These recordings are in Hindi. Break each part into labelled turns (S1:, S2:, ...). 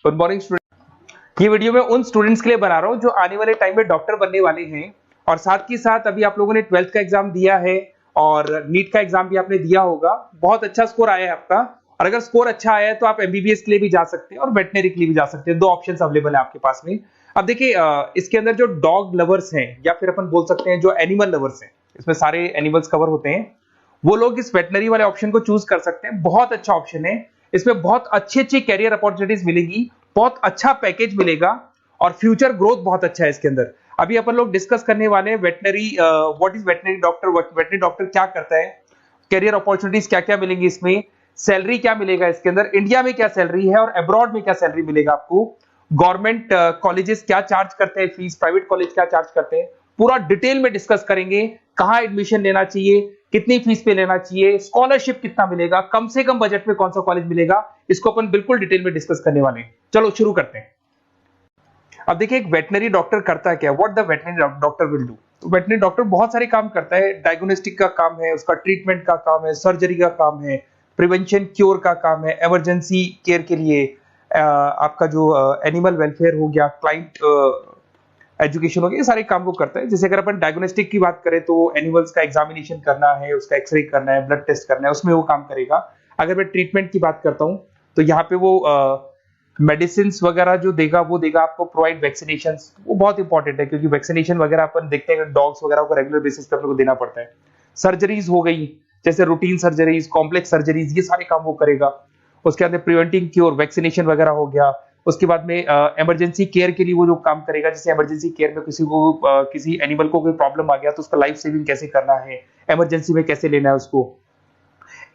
S1: Good morning student. ये वीडियो मैं उन स्टूडेंट्स के लिए बना रहा हूँ जो आने वाले टाइम में डॉक्टर बनने वाले हैं और साथ ही साथ अभी आप लोगों ने 12th का एग्जाम दिया है और नीट का एग्जाम भी आपने दिया होगा। बहुत अच्छा स्कोर आया है आपका और अगर स्कोर अच्छा आया है तो आप एमबीबीएस के लिए भी जा सकते हैं और वेटनरी के लिए भी जा सकते हैं। दो ऑप्शंस अवेलेबल है आपके पास में। अब देखिए इसके अंदर जो डॉग लवर्स हैं या फिर अपन बोल सकते हैं जो एनिमल लवर्स हैं, इसमें सारे एनिमल्स कवर होते हैं, वो लोग इस वेटनरी वाले ऑप्शन को चूज कर सकते हैं। बहुत अच्छा ऑप्शन है, इसमें बहुत अच्छी अच्छी कैरियर अपॉर्चुनिटीज मिलेगी, बहुत अच्छा पैकेज मिलेगा और फ्यूचर ग्रोथ बहुत अच्छा है इसके अंदर। अभी अपन लोग डिस्कस करने वाले हैं veterinary, what is veterinary doctor, veterinary doctor क्या करता है, कैरियर अपॉर्चुनिटीज क्या क्या मिलेंगी इसमें, सैलरी क्या मिलेगा इसके अंदर, इंडिया में क्या सैलरी है और अब्रॉड में क्या सैलरी मिलेगा आपको, गवर्नमेंट कॉलेजेस क्या चार्ज करते हैं फीस, प्राइवेट कॉलेज क्या चार्ज करते हैं, पूरा डिटेल में डिस्कस करेंगे। कहां एडमिशन लेना चाहिए, कितनी फीस पे लेना चाहिए, स्कॉलरशिप कितना मिलेगा, कम से कम बजट में कौन सा कॉलेज मिलेगा, इसको अपन बिल्कुल डिटेल में डिस्कस करने वाले हैं। चलो शुरू करते हैं। अब देखिए एक वेटनरी डॉक्टर करता है क्या, what the veterinary doctor will do. तो वेटनरी डॉक्टर बहुत सारे काम करता है, डायग्नोस्टिक का काम है, उसका ट्रीटमेंट का काम है, सर्जरी का काम है, प्रिवेंशन क्योर का काम है, इमरजेंसी केयर के लिए आपका जो एनिमल वेलफेयर हो गया, क्लाइंट एजुकेशन हो गया, ये सारे काम को करता है। जैसे अगर अपन डायग्नोस्टिक की बात करें तो एनिमल्स का एग्जामिनेशन करना है, उसका एक्सरे करना है, ब्लड टेस्ट करना है, उसमें वो काम करेगा। अगर मैं ट्रीटमेंट की बात करता हूं तो यहाँ पे वो मेडिसिन वगैरह जो देगा वो देगा आपको, प्रोवाइड वैक्सीनेशन, वो बहुत इंपॉर्टेंट है क्योंकि वैक्सीनेशन वगैरह अपन देखते हैं डॉग्स वगैरह को रेगुलर बेसिस पे अपने को देना पड़ता है। सर्जरीज हो गई जैसे रूटीन सर्जरीज, कॉम्प्लेक्स सर्जरीज, ये सारे काम वो करेगा। उसके अंदर प्रिवेंटिंग क्योर, वैक्सीनेशन वगैरह हो गया। उसके बाद में इमरजेंसी केयर के लिए वो जो काम करेगा, जैसे इमरजेंसी केयर में किसी को किसी एनिमल को कोई प्रॉब्लम आ गया तो उसका लाइफ सेविंग कैसे करना है, इमरजेंसी में कैसे लेना है उसको।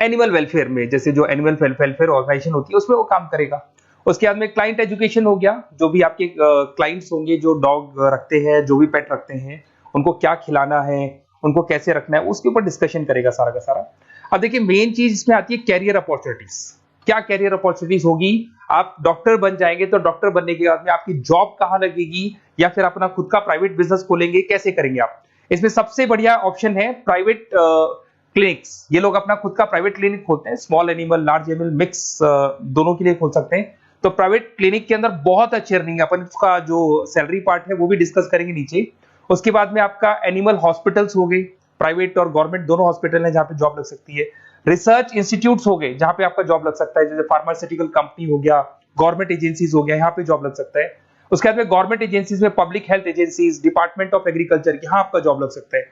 S1: एनिमल वेलफेयर में जैसे जो एनिमल वेलफेयर ऑर्गेनाइजेशन होती है उसमें वो काम करेगा। उसके बाद में क्लाइंट एजुकेशन हो गया, जो भी आपके क्लाइंट्स होंगे जो डॉग रखते हैं, जो भी पेट रखते हैं, उनको क्या खिलाना है, उनको कैसे रखना है, उसके ऊपर डिस्कशन करेगा सारा का सारा। अब देखिए मेन चीज इसमें आती है कैरियर अपॉर्चुनिटीज। क्या कैरियर अपॉर्चुनिटीज होगी, आप डॉक्टर बन जाएंगे तो डॉक्टर बनने के बाद में आपकी जॉब कहां लगेगी या फिर अपना खुद का प्राइवेट बिजनेस खोलेंगे, कैसे करेंगे आप। इसमें सबसे बढ़िया ऑप्शन है प्राइवेट क्लिनिक्स। ये लोग अपना खुद का प्राइवेट क्लिनिक खोलते हैं, small animal large animal mix दोनों के लिए खोल सकते हैं। तो प्राइवेट क्लिनिक के अंदर बहुत अच्छी अर्निंग है, अपन उसका जो सैलरी पार्ट है वो भी डिस्कस करेंगे नीचे। उसके बाद में आपका एनिमल हॉस्पिटल्स हो गए, प्राइवेट और गवर्नमेंट दोनों हॉस्पिटल हैं जहां पे जॉब लग सकती है। रिसर्च इंस्टीट्यूट्स हो गए जहां पे आपका जॉब लग सकता है, जैसे फार्मास्यूटिकल कंपनी हो गया, गवर्नमेंट एजेंसीज हो गया, यहाँ पे जॉब लग सकता है। उसके बाद में गवर्नमेंट एजेंसीज में public health agencies, department of agriculture, यहाँ आपका जॉब लग सकता है।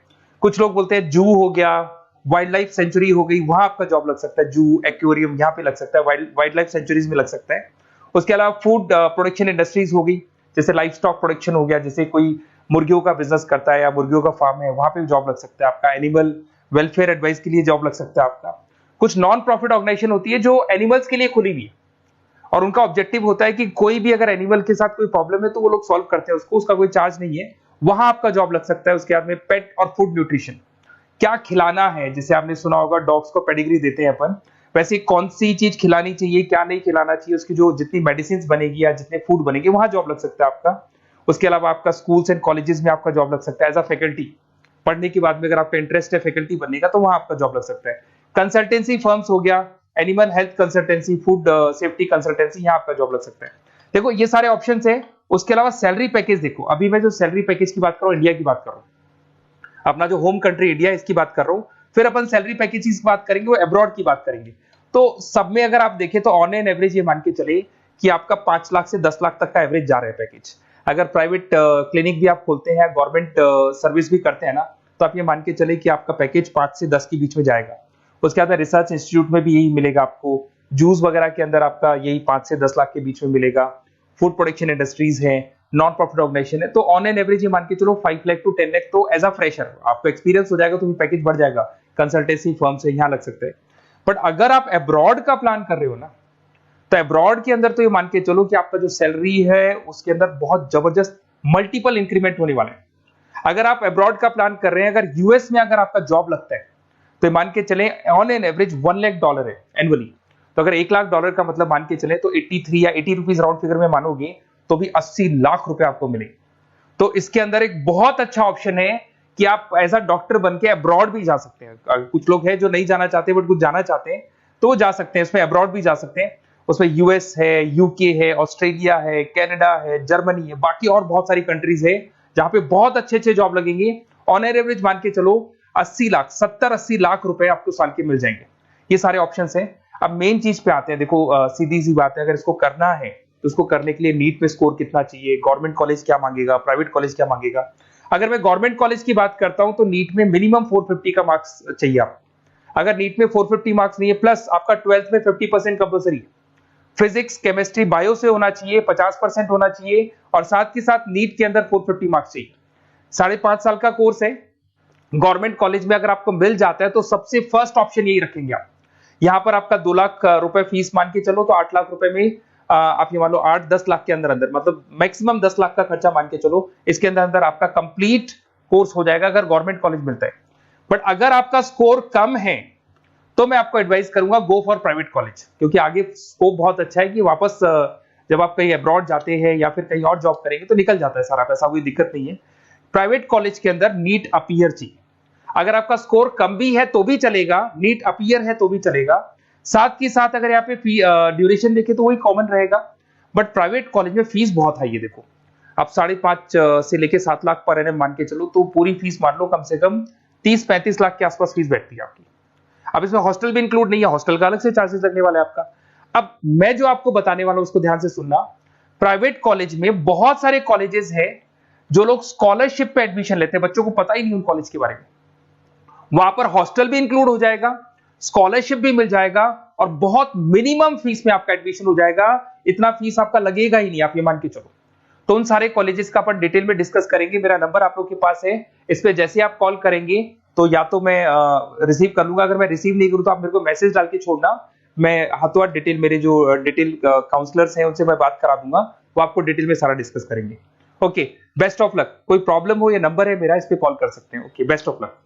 S1: कुछ लोग बोलते हैं जू हो गया, वाइल्ड लाइफ सेंचुरी हो गई, वहां आपका जॉब लग सकता है, जू एक्वेरियम यहाँ पे लग सकता है, वाइल्ड लाइफ सेंचुरीज में लग सकता है। उसके अलावा फूड प्रोडक्शन इंडस्ट्रीज हो गई, जैसे लाइफ स्टॉक प्रोडक्शन हो गया, जैसे कोई मुर्गियों का बिजनेस करता है या मुर्गियों का फार्म है, वहां पे जॉब लग सकता है आपका। एनिमल वेलफेयर एडवाइस के लिए जॉब लग सकता है आपका। कुछ नॉन प्रॉफिट ऑर्गेनाइजेशन होती है जो एनिमल्स के लिए खुली हुई है और उनका ऑब्जेक्टिव होता है कि कोई भी अगर एनिमल के साथ कोई प्रॉब्लम है तो वो लोग सॉल्व करते हैं उसको, उसका कोई चार्ज नहीं है, वहां आपका जॉब लग सकता है। उसके बाद में पेट और फूड न्यूट्रिशन, क्या खिलाना है, जैसे आपने सुना होगा डॉग्स को पेडिग्री देते हैं अपन, वैसे कौन सी चीज खिलानी चाहिए, क्या नहीं खिलाना चाहिए, उसकी जो जितनी मेडिसिन बनेगी या जितने फूड बनेंगे वहां जॉब लग सकता है आपका। उसके अलावा आपका स्कूल्स एंड कॉलेजेस में आपका जॉब लग सकता है एज अ फैकल्टी। पढ़ने के बाद में अगर आपका इंटरेस्ट है फैकल्टी बनने का तो वहां आपका जॉब लग सकता है। कंसल्टेंसी फर्म्स हो गया, animal health consultancy, food safety consultancy, यहाँ आपका जॉब लग सकता है। देखो ये सारे ऑप्शंस है। उसके अलावा सैलरी पैकेज देखो, अभी मैं जो सैलरी पैकेज की बात कर रहा हूँ इंडिया की बात कर रहा हूँ, अपना जो होम कंट्री इंडिया इसकी बात कर रहा हूँ, फिर अपन सैलरी पैकेज की बात करेंगे, वो अब्रॉड की बात करेंगे। तो सब में अगर आप देखें तो ऑन एन एवरेज ये मान के चले कि आपका 5 लाख से 10 लाख तक का एवरेज जा रहा है पैकेज। अगर प्राइवेट क्लिनिक भी आप खोलते हैं, गवर्नमेंट सर्विस भी करते हैं ना, तो आप ये मान के चले कि आपका पैकेज 5 से 10 के बीच में जाएगा। उसके बाद रिसर्च इंस्टीट्यूट में भी यही मिलेगा आपको, जूस वगैरह के अंदर आपका यही 5 से 10 लाख के बीच में मिलेगा। फूड प्रोडक्शन इंडस्ट्रीज है, नॉन प्रॉफिट ऑर्गेनाइजेशन है, तो ऑन एन एवरेज ये मान के चलो 5 लाख टू 10 लाख। तो एज अ फ्रेशर आपको एक्सपीरियंस हो जाएगा तो पैकेज बढ़ जाएगा, कंसल्टेंसी फर्म से यहाँ लग सकते हैं। बट अगर आप अब्रॉड का प्लान कर रहे हो ना, तो अब्रॉड के अंदर तो ये मान के चलो कि आपका जो सैलरी है उसके अंदर बहुत जबरदस्त मल्टीपल इंक्रीमेंट होने वाला है। अगर आप अब्रॉड का प्लान कर रहे हैं, अगर यूएस में अगर आपका जॉब लगता है तो मान के चले ऑन एन एवरेज $1 लाख है एनुअली। तो अगर $1 लाख का मतलब मान के चले तो 83 या 80 रुपीज राउंड फिगर में मानोगे तो भी 80 लाख रुपए आपको मिले। तो इसके अंदर एक बहुत अच्छा ऑप्शन है कि आप एज अ डॉक्टर बन के अब्रॉड भी जा सकते हैं। कुछ लोग हैं जो नहीं जाना चाहते बट कुछ जाना चाहते हैं तो वो जा सकते हैं, इसमें अब्रॉड भी जा सकते हैं। उसमें यूएस है, यूके है, ऑस्ट्रेलिया है, कनाडा है, जर्मनी है, बाकी और बहुत सारी कंट्रीज है जहां पे बहुत अच्छे अच्छे जॉब लगेंगे। ऑन एवरेज मान के चलो 80 लाख, 70-80 लाख रुपए आपको साल के मिल जाएंगे। ये सारे ऑप्शंस हैं। अब मेन चीज पे आते हैं। देखो सीधी सी बात है, अगर इसको करना है तो उसको करने के लिए नीट में स्कोर कितना चाहिए, गवर्नमेंट कॉलेज क्या मांगेगा, प्राइवेट कॉलेज क्या मांगेगा। अगर मैं गवर्नमेंट कॉलेज की बात करता हूं तो नीट में मिनिमम 450 का मार्क्स चाहिए आपको। अगर नीट में 450 मार्क्स नहीं है, प्लस आपका 12th में 50% कंपल्सरी, फिजिक्स, केमिस्ट्री, बायो से होना चाहिए, 50% होना चाहिए, और साथ ही साथ नीट के अंदर 450 मार्क्स चाहिए। 5.5 साल का कोर्स है। गवर्नमेंट कॉलेज में अगर आपको मिल जाता है तो सबसे फर्स्ट ऑप्शन यही रखेंगे आप। यहां पर आपका 2 लाख रुपए फीस मान के चलो तो 8 लाख रुपए में आप ये मान लो 8-10 लाख के अंदर अंदर, मतलब मैक्सिमम 10 लाख का खर्चा मान के चलो, इसके अंदर अंदर आपका कंप्लीट कोर्स हो जाएगा अगर गवर्नमेंट कॉलेज मिलता है। बट अगर आपका स्कोर कम है तो मैं आपको एडवाइस करूंगा गो फॉर प्राइवेट कॉलेज, क्योंकि आगे स्कोप बहुत अच्छा है कि वापस जब आप कहीं अब्रॉड जाते हैं या फिर कहीं और जॉब करेंगे तो निकल जाता है सारा पैसा, कोई दिक्कत नहीं है। प्राइवेट कॉलेज के अंदर नीट अपीयर चाहिए। अगर आपका स्कोर कम भी है तो भी चलेगा, नीट अपीयर है तो भी चलेगा। साथ ही साथ अगर यहाँ पे ड्यूरेशन देखे तो वही कॉमन रहेगा। बट प्राइवेट कॉलेज में फीस बहुत हाई है। देखो आप 5.5 से लेके 7 लाख पर एनम मान के चलो तो पूरी फीस मान लो कम से कम 30-35 लाख के आसपास फीस बैठती है आपकी। अब इसमें हॉस्टल भी इंक्लूड नहीं है, हॉस्टल का अलग से चार्जेस लगने वाला है आपका। अब मैं जो आपको बताने वाला हूं उसको ध्यान से सुनना। प्राइवेट कॉलेज में बहुत सारे कॉलेजेस हैं जो लोग स्कॉलरशिप पे एडमिशन लेते हैं, बच्चों को पता ही नहीं उन कॉलेज के बारे में। वहां पर हॉस्टल भी इंक्लूड हो जाएगा, स्कॉलरशिप भी मिल जाएगा, और बहुत मिनिमम फीस में आपका एडमिशन हो जाएगा। इतना फीस आपका लगेगा ही नहीं, आप ये मान के चलो। तो उन सारे कॉलेजेस का अपन डिटेल में डिस्कस करेंगे। मेरा नंबर आप लोग के पास है, इस पे जैसे आप कॉल करेंगे तो या तो मैं रिसीव कर लूंगा, अगर मैं रिसीव नहीं करूं तो आप मेरे को मैसेज डाल के छोड़ना, मैं हाथों हाथ डिटेल, मेरे जो डिटेल काउंसलर्स हैं उनसे मैं बात करा दूंगा, वो आपको डिटेल में सारा डिस्कस करेंगे। Okay, best of luck. कोई प्रॉब्लम हो, ये नंबर है मेरा, इस पे कॉल कर सकते हैं। Okay, best of luck.